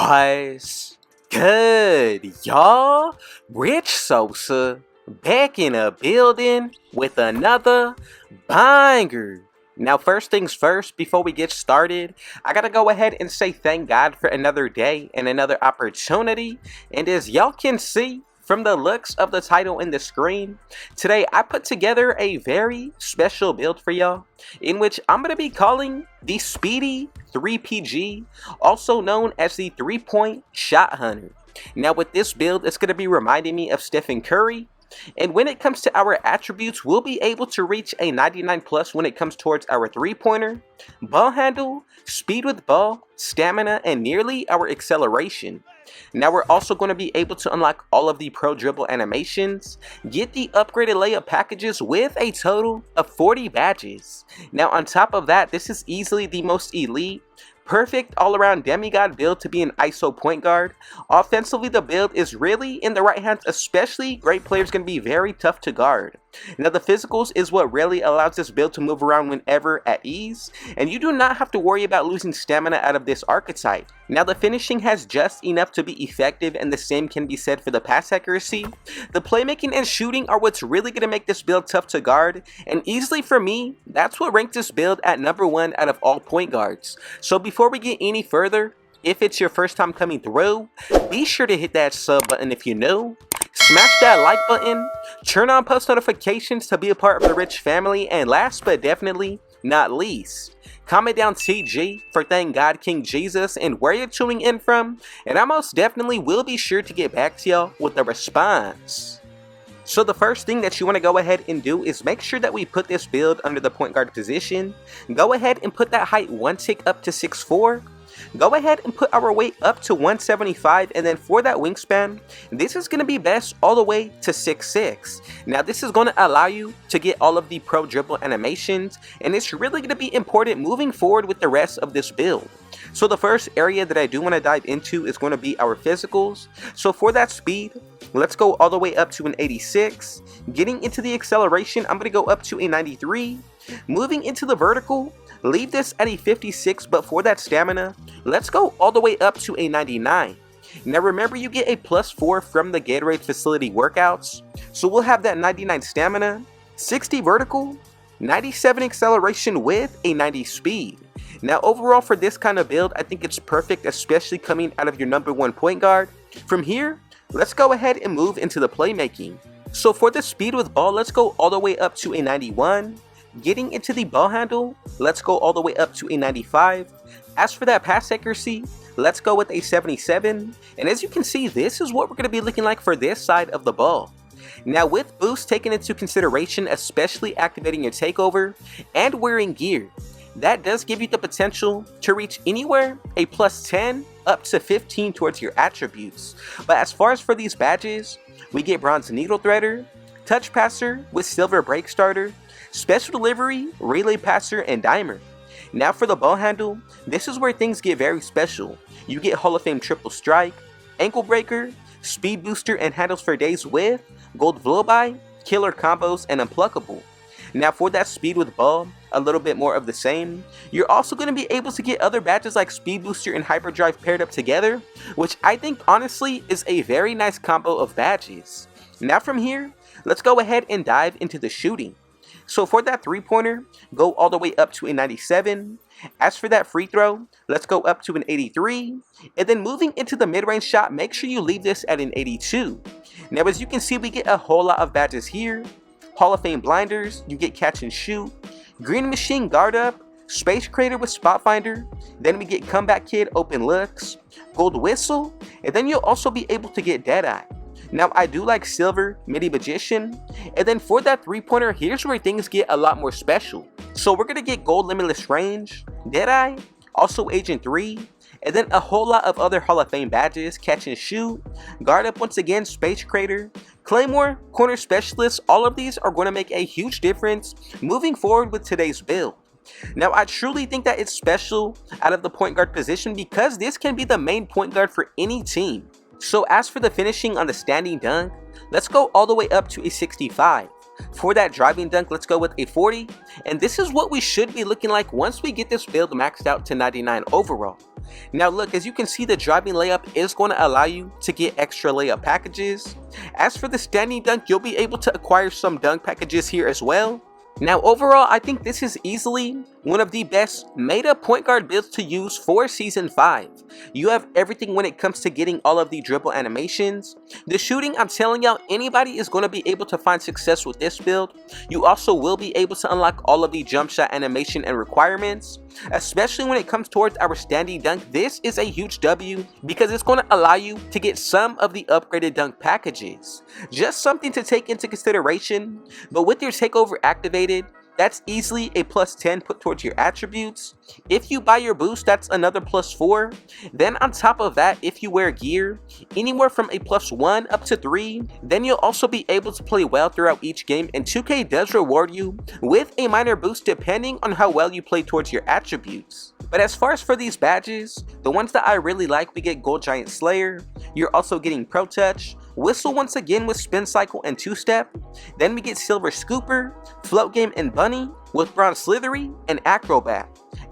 What's good, y'all? Rich Sosa back in a building with another banger. Now, first things first, before we get started, I gotta go ahead and say thank God for another day and another opportunity. And as y'all can see from the looks of the title and the screen, today I put together a very special build for y'all, in which I'm gonna be calling the SPEEDY 3PG, also known as the 3-point shot hunter. Now with this build, it's gonna be reminding me of Stephen Curry. And when it comes to our attributes, we'll be able to reach a 99 plus when it comes towards our 3-pointer, ball handle, speed with ball, stamina, and nearly our acceleration. Now we're also going to be able to unlock all of the pro dribble animations, get the upgraded layup packages with a total of 40 badges. Now on top of that, this is easily the most elite, perfect all-around demigod build to be an ISO point guard. Offensively, the build is really in the right hands, especially great players going to be very tough to guard. Now the physicals is what really allows this build to move around whenever at ease, and you do not have to worry about losing stamina out of this archetype. Now the finishing has just enough to be effective, and the same can be said for the pass accuracy. The playmaking and shooting are what's really going to make this build tough to guard, and easily for me, that's what ranked this build at #1 out of all point guards. So before we get any further, if it's your first time coming through, be sure to hit that sub button if you're new, smash that like button, turn on post notifications to be a part of the Rich family, and last but definitely not least, comment down TG for thank God King Jesus and where you're tuning in from, and I most definitely will be sure to get back to y'all with a response. So the first thing that you want to go ahead and do is make sure that we put this build under the point guard position. Go ahead and put that height one tick up to 6'4". Go ahead and put our weight up to 175, and then for that wingspan, this is going to be best all the way to 6'6". Now this is going to allow you to get all of the pro dribble animations, and it's really going to be important moving forward with the rest of this build. So the first area that I do want to dive into is going to be our physicals. So for that speed, let's go all the way up to an 86. Getting into the acceleration, I'm going to go up to a 93. Moving into the vertical, leave this at a 56, but for that stamina, let's go all the way up to a 99. Now remember, you get a +4 from the Gatorade facility workouts, so we'll have that 99 stamina, 60 vertical, 97 acceleration with a 90 speed. Now overall for this kind of build, I think it's perfect, especially coming out of your #1 point guard. From here, let's go ahead and move into the playmaking. So for the speed with ball, let's go all the way up to a 91. Getting into the ball handle, let's go all the way up to a 95. As for that pass accuracy, let's go with a 77. And as you can see, this is what we're going to be looking like for this side of the ball. Now with boost taken into consideration, especially activating your takeover and wearing gear, that does give you the potential to reach anywhere a +10 up to 15 towards your attributes. But as far as for these badges, we get bronze needle threader, touch passer with silver break starter, special delivery, relay passer, and dimer. Now for the ball handle, this is where things get very special. You get Hall of Fame triple strike, ankle breaker, speed booster, and handles for days with gold blow by, killer combos, and unpluckable. Now for that speed with ball, a little bit more of the same. You're also going to be able to get other badges like speed booster and hyperdrive paired up together, which I think honestly is a very nice combo of badges. Now from here, let's go ahead and dive into the shooting. So for that 3-pointer, go all the way up to a 97. As for that free throw, let's go up to an 83. And then moving into the mid-range shot, make sure you leave this at an 82. Now as you can see, we get a whole lot of badges here. Hall of Fame blinders, you get catch and shoot, green machine guard up, space creator with spot finder, then we get comeback kid open looks, gold whistle, and then you'll also be able to get deadeye. Now I do like silver midi magician, and then for that 3-pointer, here's where things get a lot more special. So we're gonna get gold limitless range, deadeye, also agent 3, and then a whole lot of other Hall of Fame badges, catch and shoot, guard up once again, space creator, claymore, corner specialist. All of these are going to make a huge difference moving forward with today's build. Now I truly think that it's special out of the point guard position because this can be the main point guard for any team. So as for the finishing on the standing dunk, let's go all the way up to a 65. For that driving dunk, let's go with a 40, and this is what we should be looking like once we get this build maxed out to 99 overall. Now look, as you can see, the driving layup is going to allow you to get extra layup packages. As for the standing dunk, you'll be able to acquire some dunk packages here as well. Now overall, I think this is easily one of the best meta point guard builds to use for Season 5. You have everything when it comes to getting all of the dribble animations. The shooting, I'm telling y'all, anybody is going to be able to find success with this build. You also will be able to unlock all of the jump shot animation and requirements. Especially when it comes towards our standing dunk, this is a huge W because it's going to allow you to get some of the upgraded dunk packages. Just something to take into consideration, but with your takeover activated, that's easily a +10 put towards your attributes. If you buy your boost, that's another +4. Then on top of that, if you wear gear, anywhere from a +1 up to 3, then you'll also be able to play well throughout each game, and 2K does reward you with a minor boost depending on how well you play towards your attributes. But as far as for these badges, the ones that I really like, we get Gold Giant Slayer, you're also getting Pro Touch, Whistle once again with Spin Cycle and 2-Step, then we get Silver Scooper, Float Game and Bunny, with Bronze Slithery and Acrobat.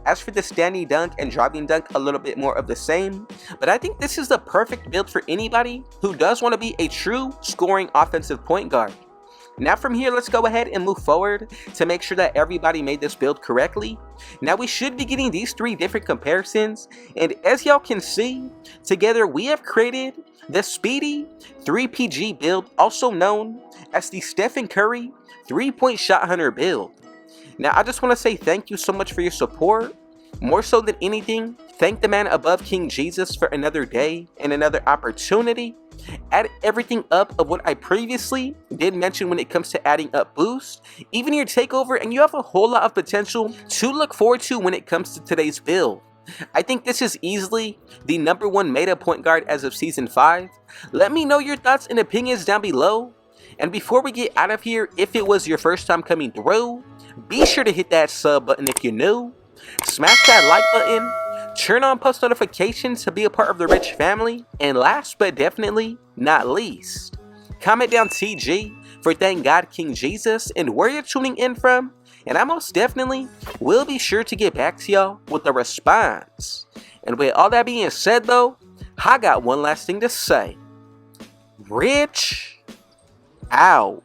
As for the standing dunk and driving dunk, a little bit more of the same, but I think this is the perfect build for anybody who does want to be a true scoring offensive point guard. Now from here, let's go ahead and move forward to make sure that everybody made this build correctly. Now we should be getting these 3 different comparisons, and as y'all can see, together we have created the SPEEDY 3PG build, also known as the Stephen Curry 3-point shot hunter build. Now I just want to say thank you so much for your support. More so than anything, thank the man above, King Jesus, for another day and another opportunity. Add everything up of what I previously did mention when it comes to adding up boost, even your takeover, and you have a whole lot of potential to look forward to when it comes to today's build. I think this is easily the #1 meta point guard as of Season 5. Let me know your thoughts and opinions down below. And before we get out of here, if it was your first time coming through, be sure to hit that sub button if you're new. Smash that like button. Turn on post notifications to be a part of the rich family. And last but definitely not least, comment down TG for thank God King Jesus and where you're tuning in from. And I most definitely will be sure to get back to y'all with a response. And with all that being said though, I got one last thing to say. Rich out.